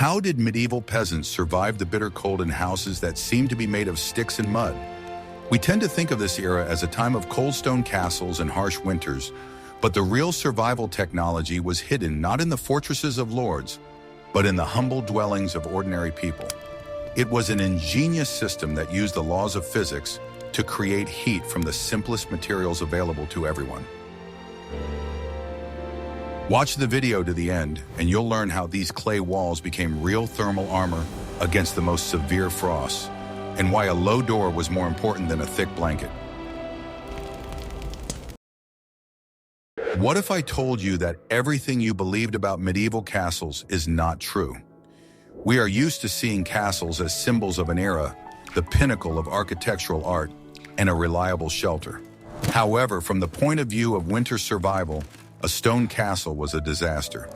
How did medieval peasants survive the bitter cold in houses that seemed to be made of sticks and mud? We tend to think of this era as a time of cold stone castles and harsh winters, but the real survival technology was hidden not in the fortresses of lords, but in the humble dwellings of ordinary people. It was an ingenious system that used the laws of physics to create heat from the simplest materials available to everyone. Watch the video to the end, and you'll learn how these clay walls became real thermal armor against the most severe frosts, and why a low door was more important than a thick blanket. What if I told you that everything you believed about medieval castles is not true? We are used to seeing castles as symbols of an era, the pinnacle of architectural art, and a reliable shelter. However, from the point of view of winter survival, a stone castle was a disaster.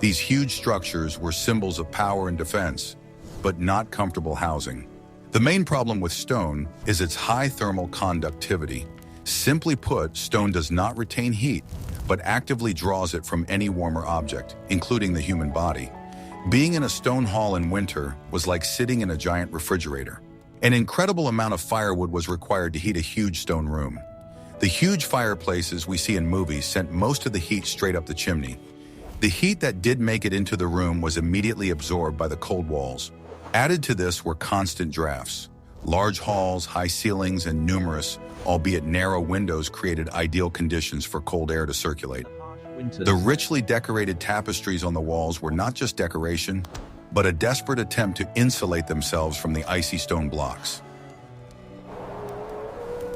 These huge structures were symbols of power and defense, but not comfortable housing. The main problem with stone is its high thermal conductivity. Simply put, stone does not retain heat, but actively draws it from any warmer object, including the human body. Being in a stone hall in winter was like sitting in a giant refrigerator. An incredible amount of firewood was required to heat a huge stone room. The huge fireplaces we see in movies sent most of the heat straight up the chimney. The heat that did make it into the room was immediately absorbed by the cold walls. Added to this were constant drafts. Large halls, high ceilings, and numerous, albeit narrow windows created ideal conditions for cold air to circulate. The richly decorated tapestries on the walls were not just decoration, but a desperate attempt to insulate themselves from the icy stone blocks.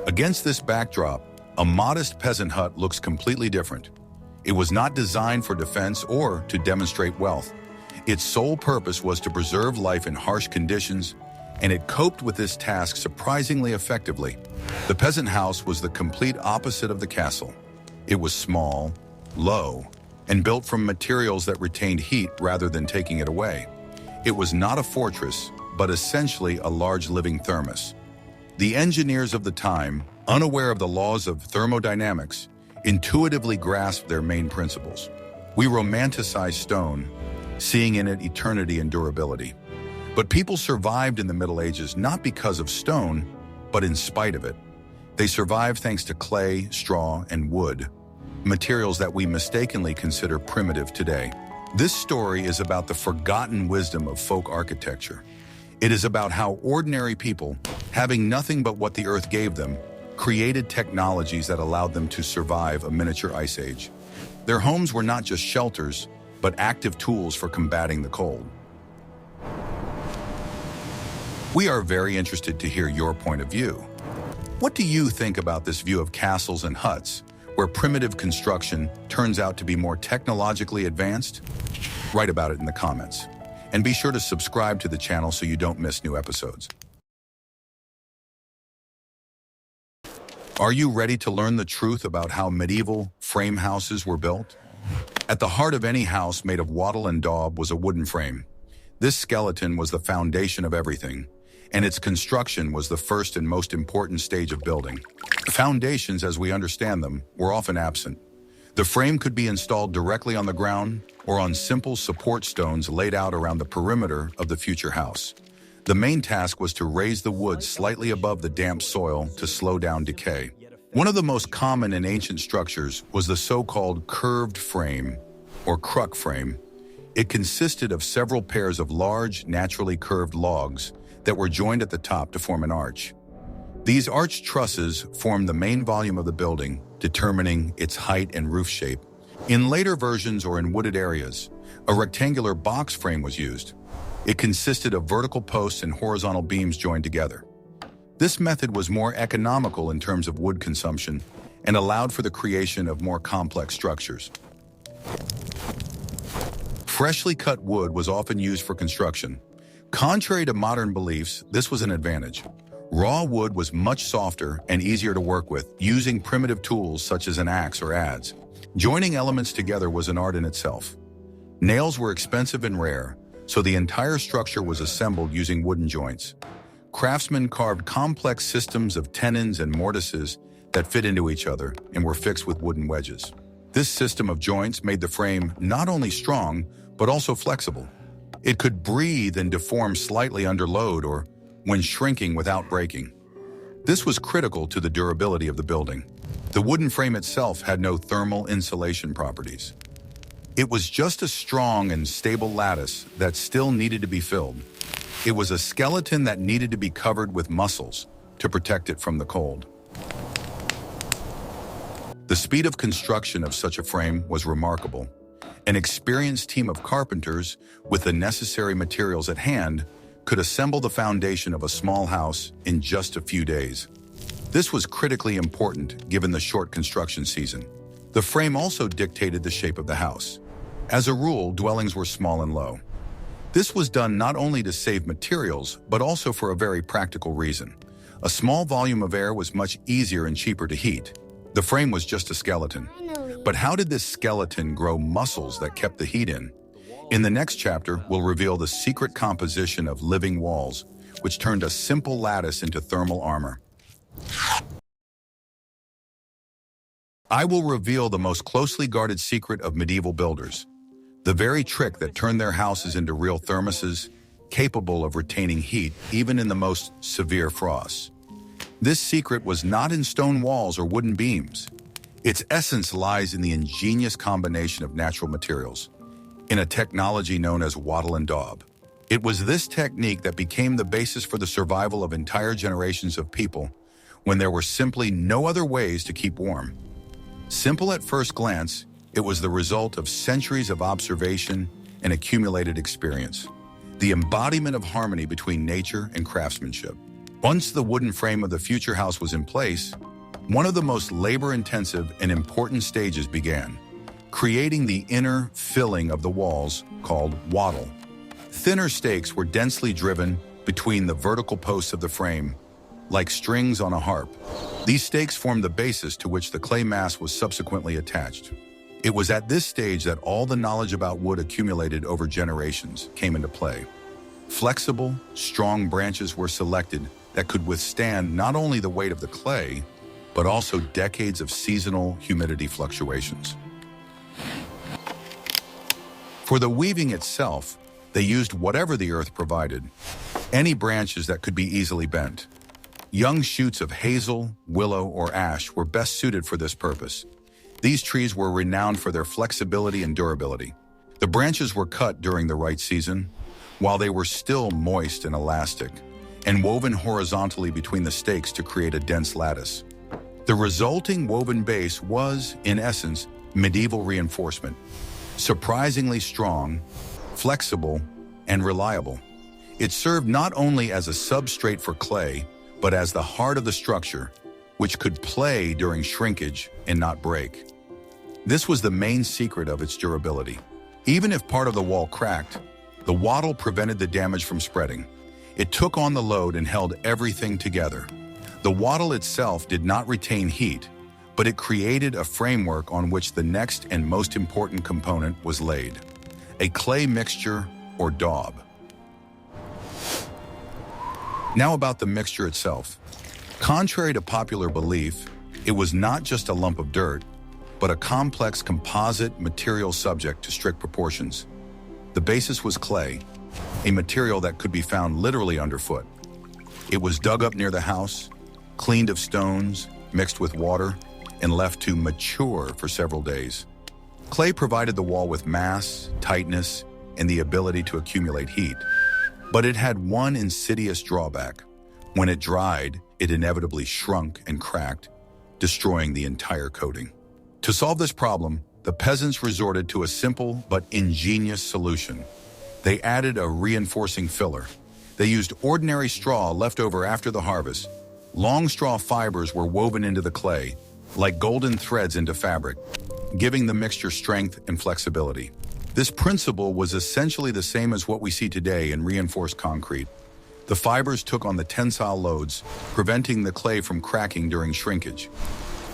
Against this backdrop, a modest peasant hut looks completely different. It was not designed for defense or to demonstrate wealth. Its sole purpose was to preserve life in harsh conditions, and it coped with this task surprisingly effectively. The peasant house was the complete opposite of the castle. It was small, low, and built from materials that retained heat rather than taking it away. It was not a fortress, but essentially a large living thermos. The engineers of the time, unaware of the laws of thermodynamics, intuitively grasped their main principles. We romanticize stone, seeing in it eternity and durability. But people survived in the Middle Ages not because of stone, but in spite of it. They survived thanks to clay, straw, and wood, materials that we mistakenly consider primitive today. This story is about the forgotten wisdom of folk architecture. It is about how ordinary people, having nothing but what the earth gave them, created technologies that allowed them to survive a miniature ice age. Their homes were not just shelters, but active tools for combating the cold. We are very interested to hear your point of view. What do you think about this view of castles and huts, where primitive construction turns out to be more technologically advanced? Write about it in the comments. And be sure to subscribe to the channel so you don't miss new episodes. Are you ready to learn the truth about how medieval frame houses were built? At the heart of any house made of wattle and daub was a wooden frame. This skeleton was the foundation of everything, and its construction was the first and most important stage of building. Foundations, as we understand them, were often absent. The frame could be installed directly on the ground or on simple support stones laid out around the perimeter of the future house. The main task was to raise the wood slightly above the damp soil to slow down decay. One of the most common in ancient structures was the so-called curved frame, or cruck frame. It consisted of several pairs of large, naturally curved logs that were joined at the top to form an arch. These arched trusses formed the main volume of the building, determining its height and roof shape. In later versions or in wooded areas, a rectangular box frame was used. It consisted of vertical posts and horizontal beams joined together. This method was more economical in terms of wood consumption and allowed for the creation of more complex structures. Freshly cut wood was often used for construction. Contrary to modern beliefs, this was an advantage. Raw wood was much softer and easier to work with, using primitive tools such as an axe or adze. Joining elements together was an art in itself. Nails were expensive and rare, so the entire structure was assembled using wooden joints. Craftsmen carved complex systems of tenons and mortises that fit into each other and were fixed with wooden wedges. This system of joints made the frame not only strong, but also flexible. It could breathe and deform slightly under load or when shrinking without breaking. This was critical to the durability of the building. The wooden frame itself had no thermal insulation properties. It was just a strong and stable lattice that still needed to be filled. It was a skeleton that needed to be covered with muscles to protect it from the cold. The speed of construction of such a frame was remarkable. An experienced team of carpenters with the necessary materials at hand could assemble the foundation of a small house in just a few days. This was critically important given the short construction season. The frame also dictated the shape of the house. As a rule, dwellings were small and low. This was done not only to save materials, but also for a very practical reason. A small volume of air was much easier and cheaper to heat. The frame was just a skeleton. But how did this skeleton grow muscles that kept the heat in? In the next chapter, we'll reveal the secret composition of living walls, which turned a simple lattice into thermal armor. I will reveal the most closely guarded secret of medieval builders, the very trick that turned their houses into real thermoses, capable of retaining heat even in the most severe frosts. This secret was not in stone walls or wooden beams. Its essence lies in the ingenious combination of natural materials, in a technology known as Wattle Daub. It was this technique that became the basis for the survival of entire generations of people when there were simply no other ways to keep warm. Simple at first glance, it was the result of centuries of observation and accumulated experience, the embodiment of harmony between nature and craftsmanship. Once the wooden frame of the future house was in place, one of the most labor-intensive and important stages began, creating the inner filling of the walls called wattle. Thinner stakes were densely driven between the vertical posts of the frame, like strings on a harp. These stakes formed the basis to which the clay mass was subsequently attached. It was at this stage that all the knowledge about wood accumulated over generations came into play. Flexible, strong branches were selected that could withstand not only the weight of the clay, but also decades of seasonal humidity fluctuations. For the weaving itself, they used whatever the earth provided, any branches that could be easily bent. Young shoots of hazel, willow, or ash were best suited for this purpose. These trees were renowned for their flexibility and durability. The branches were cut during the right season, while they were still moist and elastic, and woven horizontally between the stakes to create a dense lattice. The resulting woven base was, in essence, medieval reinforcement, surprisingly strong, flexible, and reliable. It served not only as a substrate for clay, but as the heart of the structure, which could play during shrinkage and not break. This was the main secret of its durability. Even if part of the wall cracked, the wattle prevented the damage from spreading. It took on the load and held everything together. The wattle itself did not retain heat, but it created a framework on which the next and most important component was laid: a clay mixture or daub. Now about the mixture itself. Contrary to popular belief, it was not just a lump of dirt, but a complex composite material subject to strict proportions. The basis was clay, a material that could be found literally underfoot. It was dug up near the house, cleaned of stones, mixed with water, and left to mature for several days. Clay provided the wall with mass, tightness, and the ability to accumulate heat. But it had one insidious drawback. When it dried, it inevitably shrunk and cracked, destroying the entire coating. To solve this problem, the peasants resorted to a simple but ingenious solution. They added a reinforcing filler. They used ordinary straw left over after the harvest. Long straw fibers were woven into the clay, like golden threads into fabric, giving the mixture strength and flexibility. This principle was essentially the same as what we see today in reinforced concrete. The fibers took on the tensile loads, preventing the clay from cracking during shrinkage.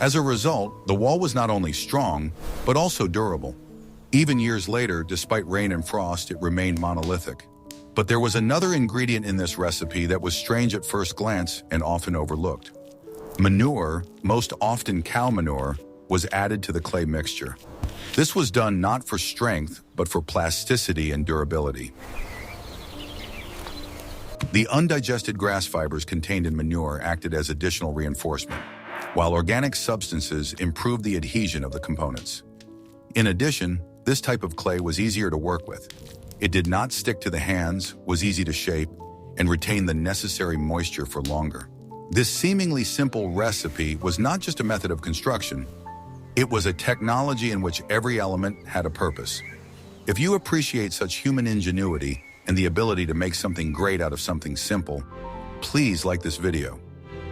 As a result, the wall was not only strong, but also durable. Even years later, despite rain and frost, it remained monolithic. But there was another ingredient in this recipe that was strange at first glance and often overlooked. Manure, most often cow manure, was added to the clay mixture. This was done not for strength, but for plasticity and durability. The undigested grass fibers contained in manure acted as additional reinforcement, while organic substances improved the adhesion of the components. In addition, this type of clay was easier to work with. It did not stick to the hands, was easy to shape, and retained the necessary moisture for longer. This seemingly simple recipe was not just a method of construction, it was a technology in which every element had a purpose. If you appreciate such human ingenuity and the ability to make something great out of something simple, please like this video.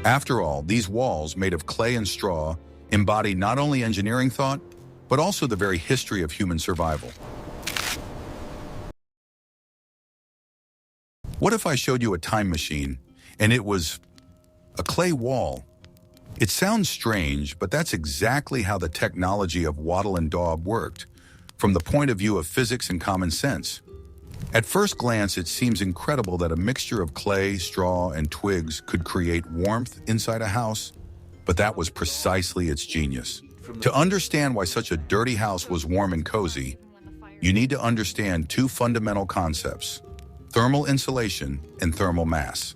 After all, these walls made of clay and straw embody not only engineering thought, but also the very history of human survival. What if I showed you a time machine and it was a clay wall? It sounds strange, but that's exactly how the technology of Wattle and Daub worked, from the point of view of physics and common sense. At first glance, it seems incredible that a mixture of clay, straw, and twigs could create warmth inside a house, but that was precisely its genius. To understand why such a dirty house was warm and cozy, you need to understand two fundamental concepts: thermal insulation and thermal mass.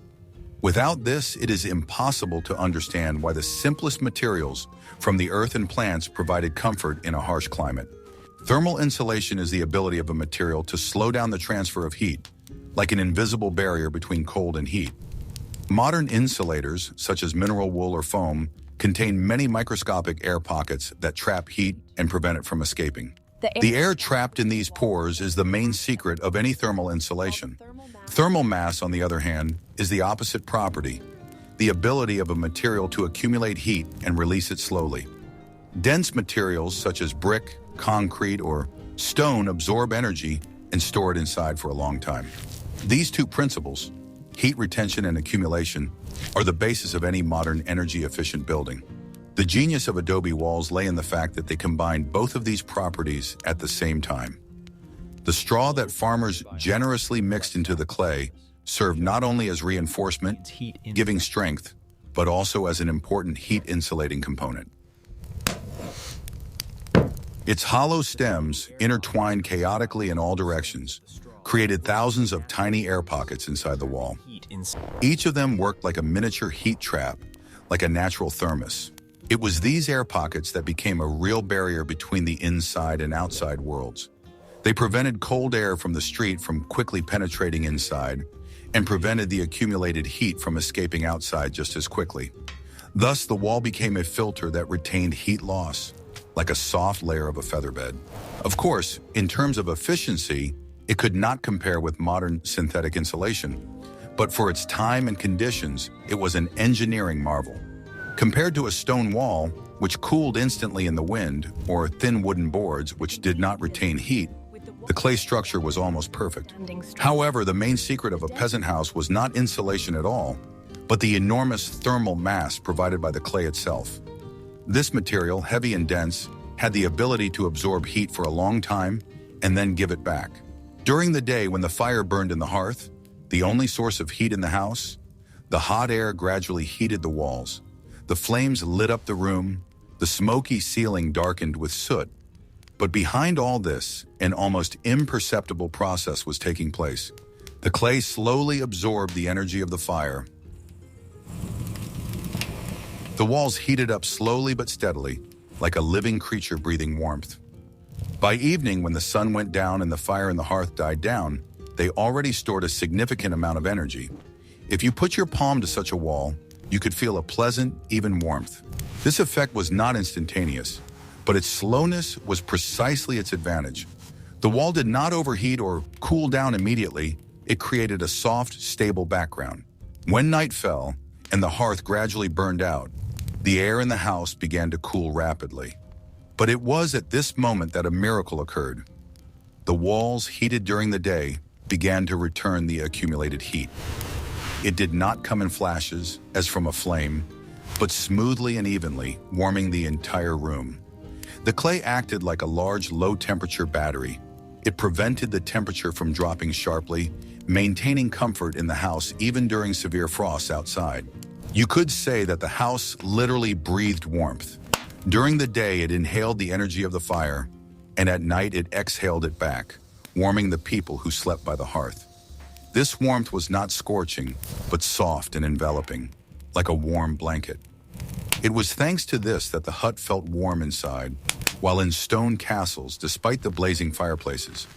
Without this, it is impossible to understand why the simplest materials from the earth and plants provided comfort in a harsh climate. Thermal insulation is the ability of a material to slow down the transfer of heat, like an invisible barrier between cold and heat. Modern insulators, such as mineral wool or foam, contain many microscopic air pockets that trap heat and prevent it from escaping. The air trapped in these pores is the main secret of any thermal insulation. Thermal mass, on the other hand, is the opposite property, the ability of a material to accumulate heat and release it slowly. Dense materials such as brick, concrete, or stone absorb energy and store it inside for a long time. These two principles, heat retention and accumulation, are the basis of any modern energy-efficient building. The genius of adobe walls lay in the fact that they combined both of these properties at the same time. The straw that farmers generously mixed into the clay served not only as reinforcement, giving strength, but also as an important heat-insulating component. Its hollow stems, intertwined chaotically in all directions, created thousands of tiny air pockets inside the wall. Each of them worked like a miniature heat trap, like a natural thermos. It was these air pockets that became a real barrier between the inside and outside worlds. They prevented cold air from the street from quickly penetrating inside and prevented the accumulated heat from escaping outside just as quickly. Thus, the wall became a filter that retained heat loss, like a soft layer of a featherbed. Of course, in terms of efficiency, it could not compare with modern synthetic insulation, but for its time and conditions, it was an engineering marvel. Compared to a stone wall, which cooled instantly in the wind, or thin wooden boards, which did not retain heat, the clay structure was almost perfect. However, the main secret of a peasant house was not insulation at all, but the enormous thermal mass provided by the clay itself. This material, heavy and dense, had the ability to absorb heat for a long time and then give it back. During the day when the fire burned in the hearth, the only source of heat in the house, the hot air gradually heated the walls. The flames lit up the room, the smoky ceiling darkened with soot. But behind all this, an almost imperceptible process was taking place. The clay slowly absorbed the energy of the fire. The walls heated up slowly but steadily, like a living creature breathing warmth. By evening, when the sun went down and the fire in the hearth died down, they already stored a significant amount of energy. If you put your palm to such a wall, you could feel a pleasant, even warmth. This effect was not instantaneous, but its slowness was precisely its advantage. The wall did not overheat or cool down immediately. It created a soft, stable background. When night fell and the hearth gradually burned out, the air in the house began to cool rapidly. But it was at this moment that a miracle occurred. The walls, heated during the day, began to return the accumulated heat. It did not come in flashes, as from a flame, but smoothly and evenly, warming the entire room. The clay acted like a large, low-temperature battery. It prevented the temperature from dropping sharply, maintaining comfort in the house even during severe frosts outside. You could say that the house literally breathed warmth. During the day, it inhaled the energy of the fire, and at night it exhaled it back, warming the people who slept by the hearth. This warmth was not scorching, but soft and enveloping, like a warm blanket. It was thanks to this that the hut felt warm inside, while in stone castles, despite the blazing fireplaces,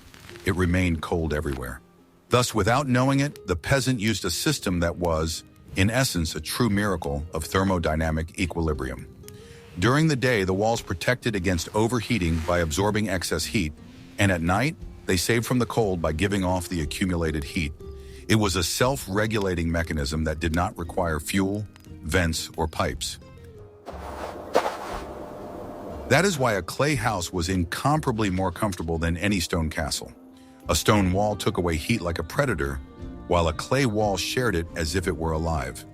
it remained cold everywhere. Thus, without knowing it, the peasant used a system that was, in essence, a true miracle of thermodynamic equilibrium. During the day, the walls protected against overheating by absorbing excess heat, and at night, they saved from the cold by giving off the accumulated heat. It was a self-regulating mechanism that did not require fuel, vents, or pipes. That is why a clay house was incomparably more comfortable than any stone castle. A stone wall took away heat like a predator, while a clay wall shared it as if it were alive.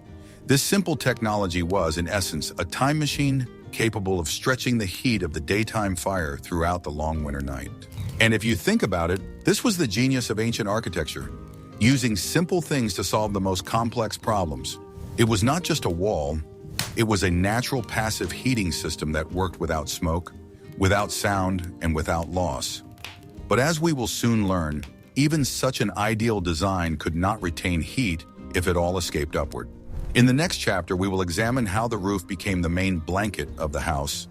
This simple technology was, in essence, a time machine capable of stretching the heat of the daytime fire throughout the long winter night. And if you think about it, this was the genius of ancient architecture, using simple things to solve the most complex problems. It was not just a wall, it was a natural passive heating system that worked without smoke, without sound, and without loss. But as we will soon learn, even such an ideal design could not retain heat if it all escaped upward. In the next chapter, we will examine how the roof became the main blanket of the house,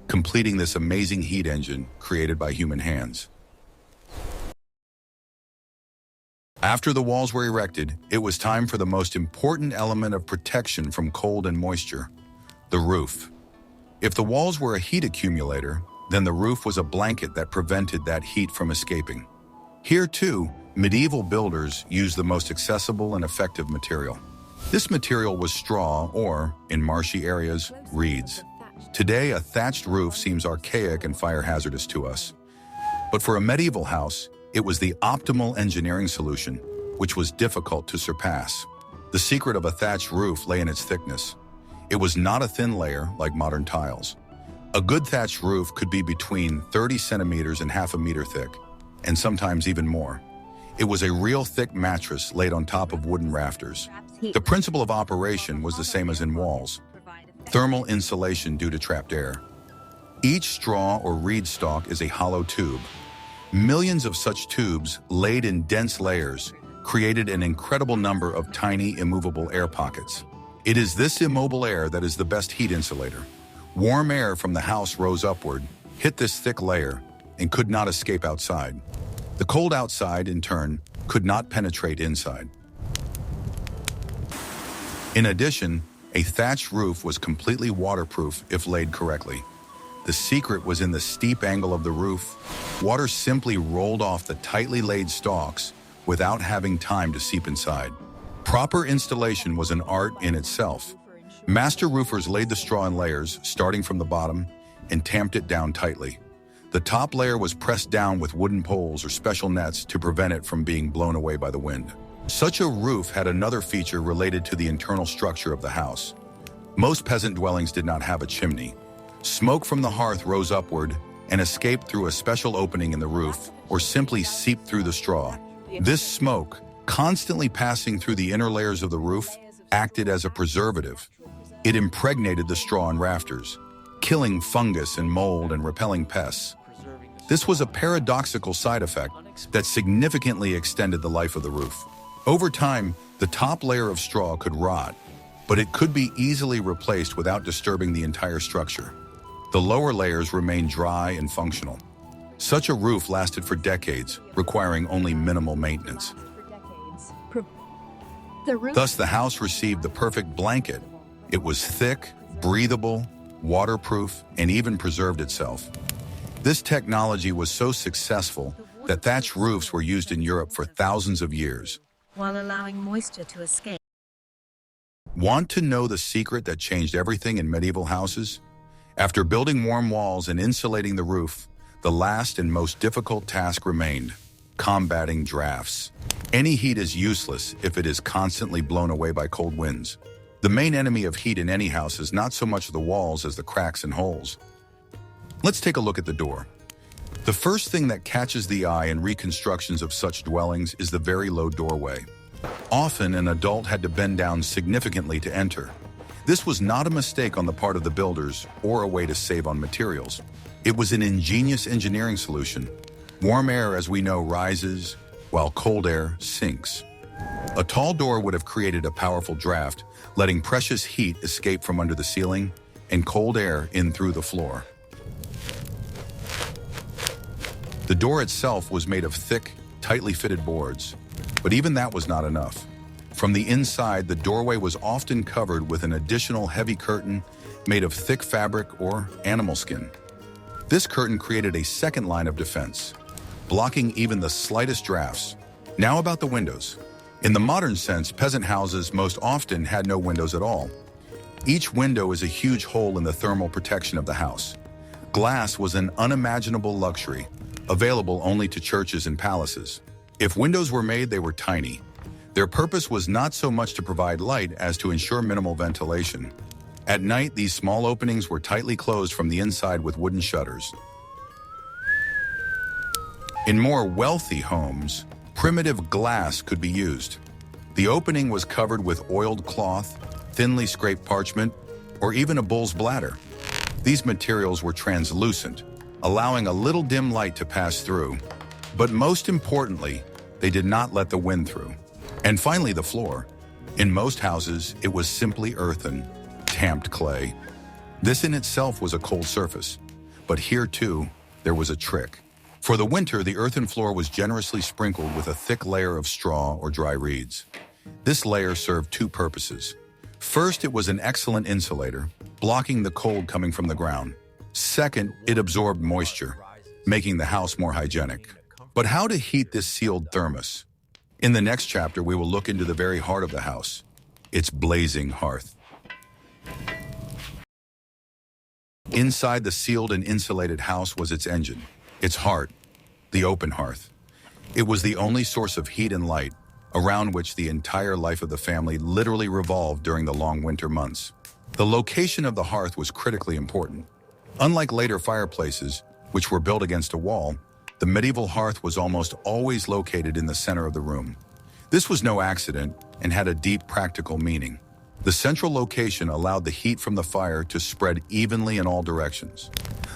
completing this amazing heat engine created by human hands. After the walls were erected, it was time for the most important element of protection from cold and moisture, the roof. If the walls were a heat accumulator, then the roof was a blanket that prevented that heat from escaping. Here, too, medieval builders used the most accessible and effective material. This material was straw or, in marshy areas, reeds. Today, a thatched roof seems archaic and fire hazardous to us. But for a medieval house, it was the optimal engineering solution, which was difficult to surpass. The secret of a thatched roof lay in its thickness. It was not a thin layer like modern tiles. A good thatched roof could be between 30 centimeters and half a meter thick, and sometimes even more. It was a real thick mattress laid on top of wooden rafters. The principle of operation was the same as in walls: thermal insulation due to trapped air. Each straw or reed stalk is a hollow tube. Millions of such tubes, laid in dense layers, created an incredible number of tiny, immovable air pockets. It is this immobile air that is the best heat insulator. Warm air from the house rose upward, hit this thick layer, and could not escape outside. The cold outside, in turn, could not penetrate inside. In addition, a thatched roof was completely waterproof if laid correctly. The secret was in the steep angle of the roof. Water simply rolled off the tightly laid stalks without having time to seep inside. Proper installation was an art in itself. Master roofers laid the straw in layers, starting from the bottom, and tamped it down tightly. The top layer was pressed down with wooden poles or special nets to prevent it from being blown away by the wind. Such a roof had another feature related to the internal structure of the house. Most peasant dwellings did not have a chimney. Smoke from the hearth rose upward and escaped through a special opening in the roof, or simply seeped through the straw. This smoke, constantly passing through the inner layers of the roof, acted as a preservative. It impregnated the straw and rafters, killing fungus and mold and repelling pests. This was a paradoxical side effect that significantly extended the life of the roof. Over time, the top layer of straw could rot, but it could be easily replaced without disturbing the entire structure. The lower layers remained dry and functional. Such a roof lasted for decades, requiring only minimal maintenance. Thus, the house received the perfect blanket. It was thick, breathable, waterproof, and even preserved itself. This technology was so successful that thatched roofs were used in Europe for thousands of years, while allowing moisture to escape. Want to know the secret that changed everything in medieval houses? After building warm walls and insulating the roof, the last and most difficult task remained: combating drafts. Any heat is useless if it is constantly blown away by cold winds. The main enemy of heat in any house is not so much the walls as the cracks and holes. Let's take a look at the door. The first thing that catches the eye in reconstructions of such dwellings is the very low doorway. Often, an adult had to bend down significantly to enter. This was not a mistake on the part of the builders or a way to save on materials. It was an ingenious engineering solution. Warm air, as we know, rises, while cold air sinks. A tall door would have created a powerful draft, letting precious heat escape from under the ceiling and cold air in through the floor. The door itself was made of thick, tightly fitted boards, but even that was not enough. From the inside, the doorway was often covered with an additional heavy curtain made of thick fabric or animal skin. This curtain created a second line of defense, blocking even the slightest drafts. Now about the windows. In the modern sense, peasant houses most often had no windows at all. Each window is a huge hole in the thermal protection of the house. Glass was an unimaginable luxury, available only to churches and palaces. If windows were made, they were tiny. Their purpose was not so much to provide light as to ensure minimal ventilation. At night, these small openings were tightly closed from the inside with wooden shutters. In more wealthy homes, primitive glass could be used. The opening was covered with oiled cloth, thinly scraped parchment, or even a bull's bladder. These materials were translucent, allowing a little dim light to pass through. But most importantly, they did not let the wind through. And finally, the floor. In most houses, it was simply earthen, tamped clay. This in itself was a cold surface. But here, too, there was a trick. For the winter, the earthen floor was generously sprinkled with a thick layer of straw or dry reeds. This layer served two purposes. First, it was an excellent insulator, blocking the cold coming from the ground. Second, it absorbed moisture, making the house more hygienic. But how to heat this sealed thermos? In the next chapter, we will look into the very heart of the house, its blazing hearth. Inside the sealed and insulated house was its engine, its heart, the open hearth. It was the only source of heat and light, around which the entire life of the family literally revolved during the long winter months. The location of the hearth was critically important. Unlike later fireplaces, which were built against a wall, the medieval hearth was almost always located in the center of the room. This was no accident and had a deep practical meaning. The central location allowed the heat from the fire to spread evenly in all directions.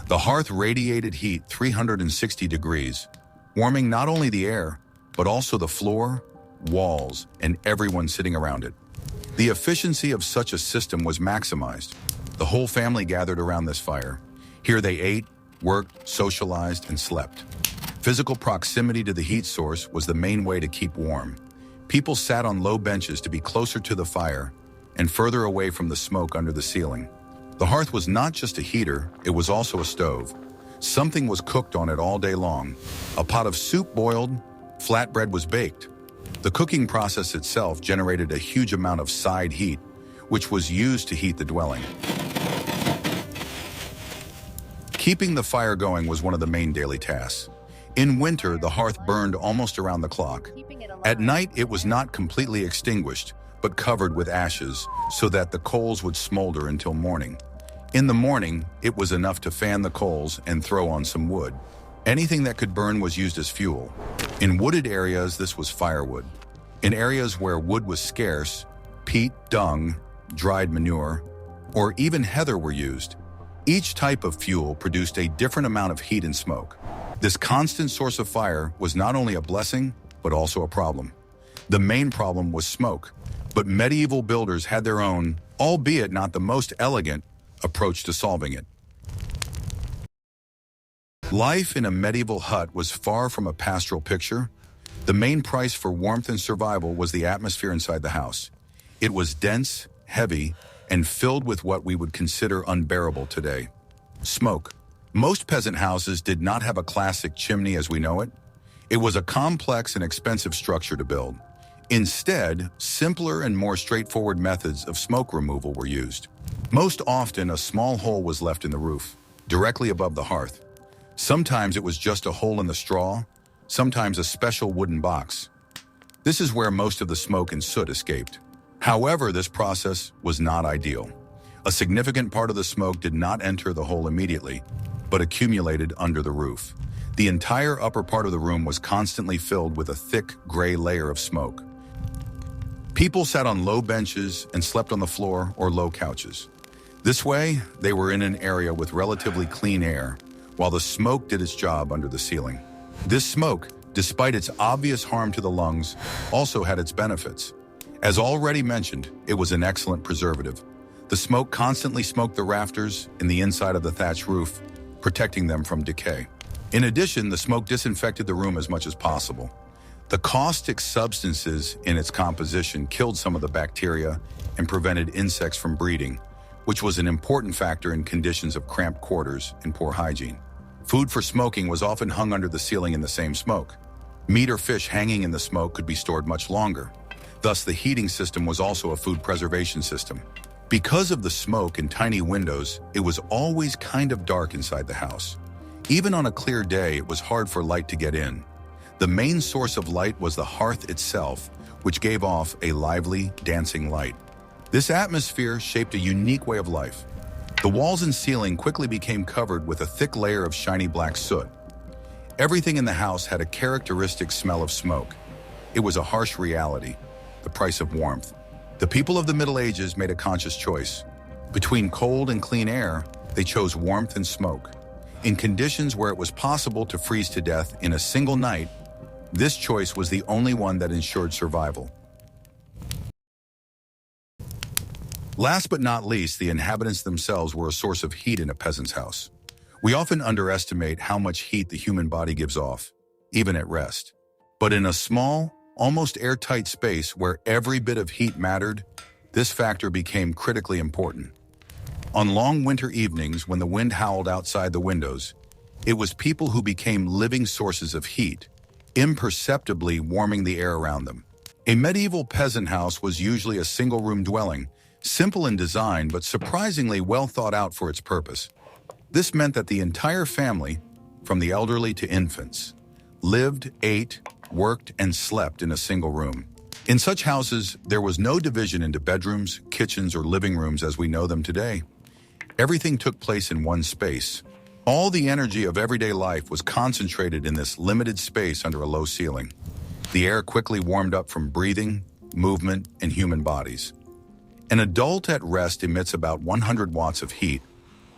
The hearth radiated heat 360 degrees, warming not only the air, but also the floor, walls, and everyone sitting around it. The efficiency of such a system was maximized. The whole family gathered around this fire. Here they ate, worked, socialized, and slept. Physical proximity to the heat source was the main way to keep warm. People sat on low benches to be closer to the fire and further away from the smoke under the ceiling. The hearth was not just a heater, it was also a stove. Something was cooked on it all day long. A pot of soup boiled, flatbread was baked. The cooking process itself generated a huge amount of side heat, which was used to heat the dwelling. Keeping the fire going was one of the main daily tasks. In winter, the hearth burned almost around the clock. At night, it was not completely extinguished, but covered with ashes so that the coals would smolder until morning. In the morning, it was enough to fan the coals and throw on some wood. Anything that could burn was used as fuel. In wooded areas, this was firewood. In areas where wood was scarce, peat, dung, dried manure, or even heather were used. Each type of fuel produced a different amount of heat and smoke. This constant source of fire was not only a blessing, but also a problem. The main problem was smoke, but medieval builders had their own, albeit not the most elegant, approach to solving it. Life in a medieval hut was far from a pastoral picture. The main price for warmth and survival was the atmosphere inside the house. It was dense, heavy, and filled with what we would consider unbearable today: smoke. Most peasant houses did not have a classic chimney as we know it. It was a complex and expensive structure to build. Instead, simpler and more straightforward methods of smoke removal were used. Most often, a small hole was left in the roof, directly above the hearth. Sometimes it was just a hole in the straw, sometimes a special wooden box. This is where most of the smoke and soot escaped. However, this process was not ideal. A significant part of the smoke did not enter the hole immediately, but accumulated under the roof. The entire upper part of the room was constantly filled with a thick, gray layer of smoke. People sat on low benches and slept on the floor or low couches. This way, they were in an area with relatively clean air, while the smoke did its job under the ceiling. This smoke, despite its obvious harm to the lungs, also had its benefits. As already mentioned, it was an excellent preservative. The smoke constantly smoked the rafters and the inside of the thatched roof, protecting them from decay. In addition, the smoke disinfected the room as much as possible. The caustic substances in its composition killed some of the bacteria and prevented insects from breeding, which was an important factor in conditions of cramped quarters and poor hygiene. Food for smoking was often hung under the ceiling in the same smoke. Meat or fish hanging in the smoke could be stored much longer. Thus, the heating system was also a food preservation system. Because of the smoke and tiny windows, it was always kind of dark inside the house. Even on a clear day, it was hard for light to get in. The main source of light was the hearth itself, which gave off a lively, dancing light. This atmosphere shaped a unique way of life. The walls and ceiling quickly became covered with a thick layer of shiny black soot. Everything in the house had a characteristic smell of smoke. It was a harsh reality, the price of warmth. The people of the Middle Ages made a conscious choice. Between cold and clean air, they chose warmth and smoke. In conditions where it was possible to freeze to death in a single night, this choice was the only one that ensured survival. Last but not least, the inhabitants themselves were a source of heat in a peasant's house. We often underestimate how much heat the human body gives off, even at rest. But in a small, almost airtight space where every bit of heat mattered, this factor became critically important. On long winter evenings when the wind howled outside the windows, it was people who became living sources of heat, imperceptibly warming the air around them. A medieval peasant house was usually a single-room dwelling, simple in design but surprisingly well thought out for its purpose. This meant that the entire family, from the elderly to infants, lived, ate, worked, and slept in a single room. In such houses, there was no division into bedrooms, kitchens, or living rooms as we know them today. Everything took place in one space. All the energy of everyday life was concentrated in this limited space under a low ceiling. The air quickly warmed up from breathing, movement, and human bodies. An adult at rest emits about 100 watts of heat,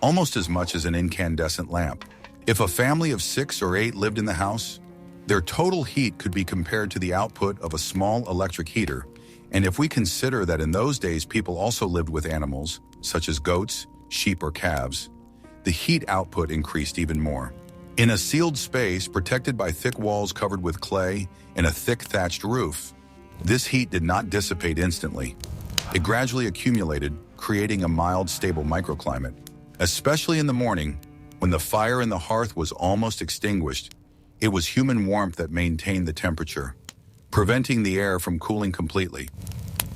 almost as much as an incandescent lamp. If a family of 6 or 8 lived in the house, their total heat could be compared to the output of a small electric heater. And if we consider that in those days people also lived with animals, such as goats, sheep, or calves, the heat output increased even more. In a sealed space protected by thick walls covered with clay and a thick thatched roof, this heat did not dissipate instantly. It gradually accumulated, creating a mild, stable microclimate. Especially in the morning, when the fire in the hearth was almost extinguished, it was human warmth that maintained the temperature, preventing the air from cooling completely.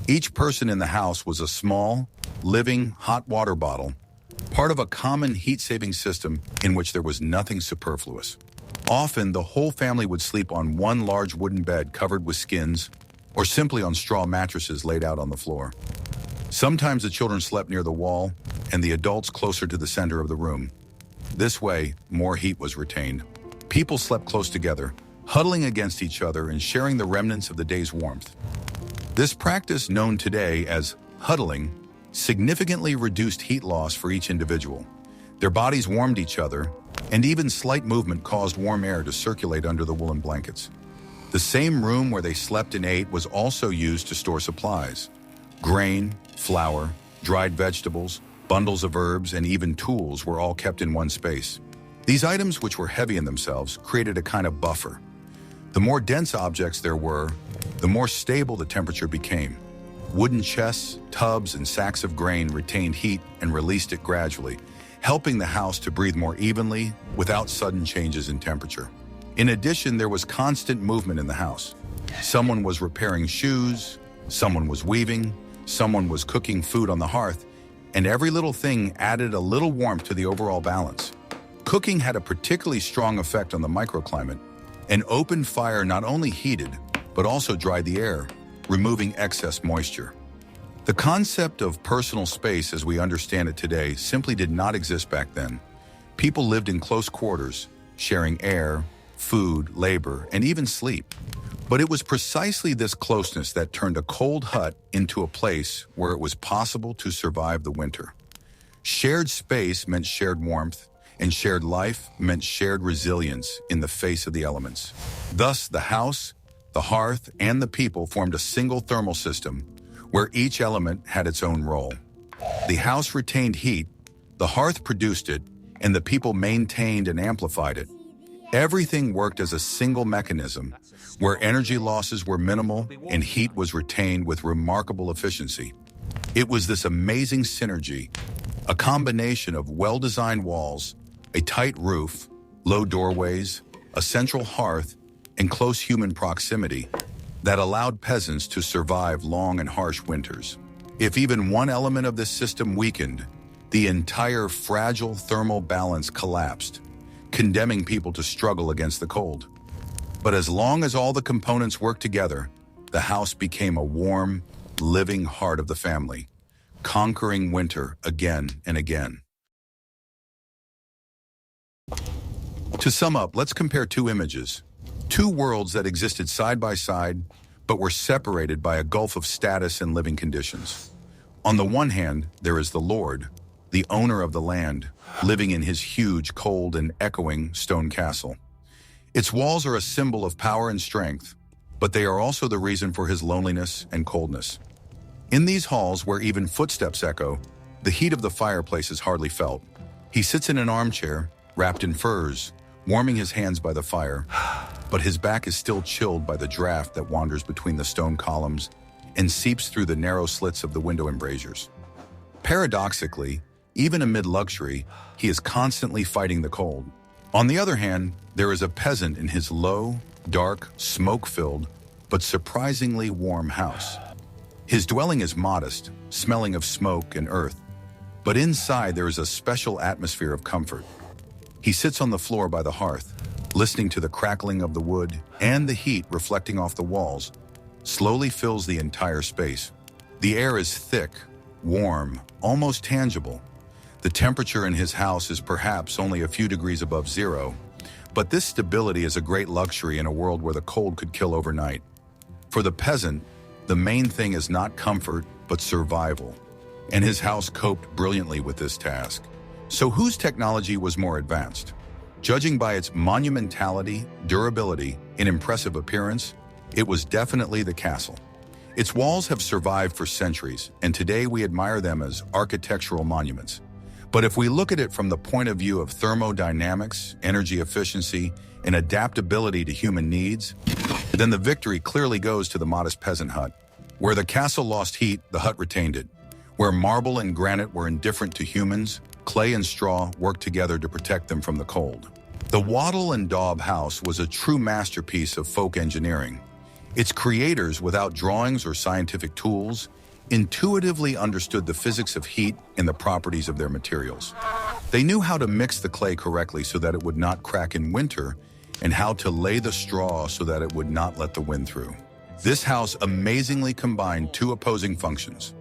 Each person in the house was a small, living hot water bottle, part of a common heat-saving system in which there was nothing superfluous. Often, the whole family would sleep on one large wooden bed covered with skins, or simply on straw mattresses laid out on the floor. Sometimes the children slept near the wall, and the adults closer to the center of the room. This way, more heat was retained. People slept close together, huddling against each other and sharing the remnants of the day's warmth. This practice, known today as huddling, significantly reduced heat loss for each individual. Their bodies warmed each other, and even slight movement caused warm air to circulate under the woolen blankets. The same room where they slept and ate was also used to store supplies. Grain, flour, dried vegetables, bundles of herbs, and even tools were all kept in one space. These items, which were heavy in themselves, created a kind of buffer. The more dense objects there were, the more stable the temperature became. Wooden chests, tubs, and sacks of grain retained heat and released it gradually, helping the house to breathe more evenly without sudden changes in temperature. In addition, there was constant movement in the house. Someone was repairing shoes, someone was weaving, someone was cooking food on the hearth, and every little thing added a little warmth to the overall balance. Cooking had a particularly strong effect on the microclimate. An open fire not only heated, but also dried the air, removing excess moisture. The concept of personal space as we understand it today simply did not exist back then. People lived in close quarters, sharing air, food, labor, and even sleep. But it was precisely this closeness that turned a cold hut into a place where it was possible to survive the winter. Shared space meant shared warmth, and shared life meant shared resilience in the face of the elements. Thus, the house, the hearth, and the people formed a single thermal system where each element had its own role. The house retained heat, the hearth produced it, and the people maintained and amplified it. Everything worked as a single mechanism where energy losses were minimal and heat was retained with remarkable efficiency. It was this amazing synergy, a combination of well-designed walls, a tight roof, low doorways, a central hearth, and close human proximity that allowed peasants to survive long and harsh winters. If even one element of this system weakened, the entire fragile thermal balance collapsed, condemning people to struggle against the cold. But as long as all the components worked together, the house became a warm, living heart of the family, conquering winter again and again. To sum up, let's compare two images, two worlds that existed side by side, but were separated by a gulf of status and living conditions. On the one hand, there is the Lord, the owner of the land, living in his huge, cold, and echoing stone castle. Its walls are a symbol of power and strength, but they are also the reason for his loneliness and coldness. In these halls, where even footsteps echo, the heat of the fireplace is hardly felt. He sits in an armchair, wrapped in furs, warming his hands by the fire, but his back is still chilled by the draft that wanders between the stone columns and seeps through the narrow slits of the window embrasures. Paradoxically, even amid luxury, he is constantly fighting the cold. On the other hand, there is a peasant in his low, dark, smoke-filled, but surprisingly warm house. His dwelling is modest, smelling of smoke and earth, but inside there is a special atmosphere of comfort. He sits on the floor by the hearth, listening to the crackling of the wood, and the heat reflecting off the walls slowly fills the entire space. The air is thick, warm, almost tangible. The temperature in his house is perhaps only a few degrees above zero, but this stability is a great luxury in a world where the cold could kill overnight. For the peasant, the main thing is not comfort, but survival, and his house coped brilliantly with this task. So whose technology was more advanced? Judging by its monumentality, durability, and impressive appearance, it was definitely the castle. Its walls have survived for centuries, and today we admire them as architectural monuments. But if we look at it from the point of view of thermodynamics, energy efficiency, and adaptability to human needs, then the victory clearly goes to the modest peasant hut. Where the castle lost heat, the hut retained it. Where marble and granite were indifferent to humans, clay and straw worked together to protect them from the cold. The Wattle Daub house was a true masterpiece of folk engineering. Its creators, without drawings or scientific tools, intuitively understood the physics of heat and the properties of their materials. They knew how to mix the clay correctly so that it would not crack in winter, and how to lay the straw so that it would not let the wind through. This house amazingly combined two opposing functions.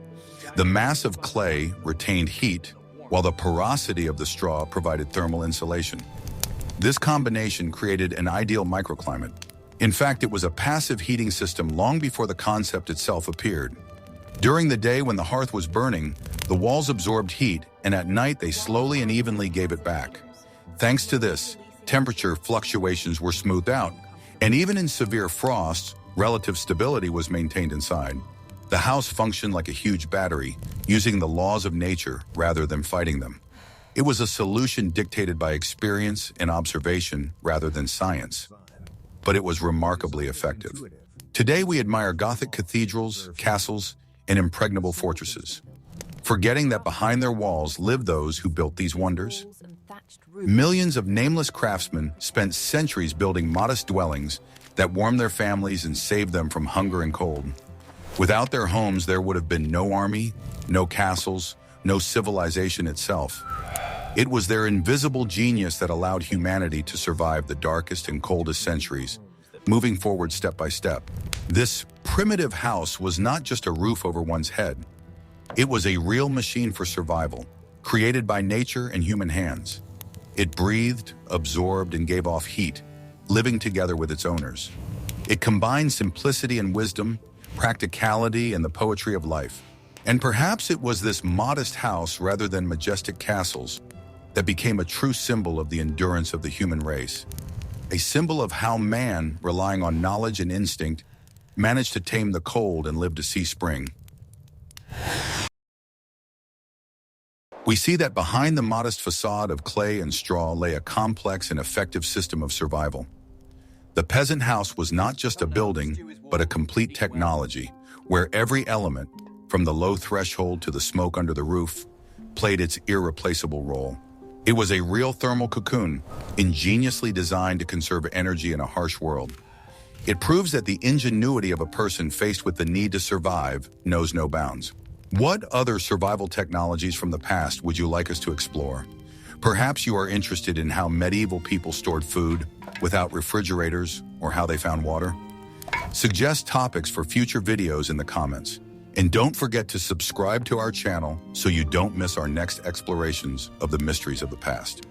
The mass of clay retained heat, while the porosity of the straw provided thermal insulation. This combination created an ideal microclimate. In fact, it was a passive heating system long before the concept itself appeared. During the day when the hearth was burning, the walls absorbed heat, and at night they slowly and evenly gave it back. Thanks to this, temperature fluctuations were smoothed out, and even in severe frosts, relative stability was maintained inside. The house functioned like a huge battery, using the laws of nature rather than fighting them. It was a solution dictated by experience and observation rather than science, but it was remarkably effective. Today we admire Gothic cathedrals, castles, and impregnable fortresses, forgetting that behind their walls live those who built these wonders. Millions of nameless craftsmen spent centuries building modest dwellings that warmed their families and saved them from hunger and cold. Without their homes, there would have been no army, no castles, no civilization itself. It was their invisible genius that allowed humanity to survive the darkest and coldest centuries, moving forward step by step. This primitive house was not just a roof over one's head. It was a real machine for survival, created by nature and human hands. It breathed, absorbed, and gave off heat, living together with its owners. It combined simplicity and wisdom, practicality and the poetry of life. And perhaps it was this modest house rather than majestic castles that became a true symbol of the endurance of the human race. A symbol of how man, relying on knowledge and instinct, managed to tame the cold and live to see spring. We see that behind the modest facade of clay and straw lay a complex and effective system of survival. The peasant house was not just a building, but a complete technology, where every element, from the low threshold to the smoke under the roof, played its irreplaceable role. It was a real thermal cocoon, ingeniously designed to conserve energy in a harsh world. It proves that the ingenuity of a person faced with the need to survive knows no bounds. What other survival technologies from the past would you like us to explore? Perhaps you are interested in how medieval people stored food without refrigerators or how they found water? Suggest topics for future videos in the comments. And don't forget to subscribe to our channel so you don't miss our next explorations of the mysteries of the past.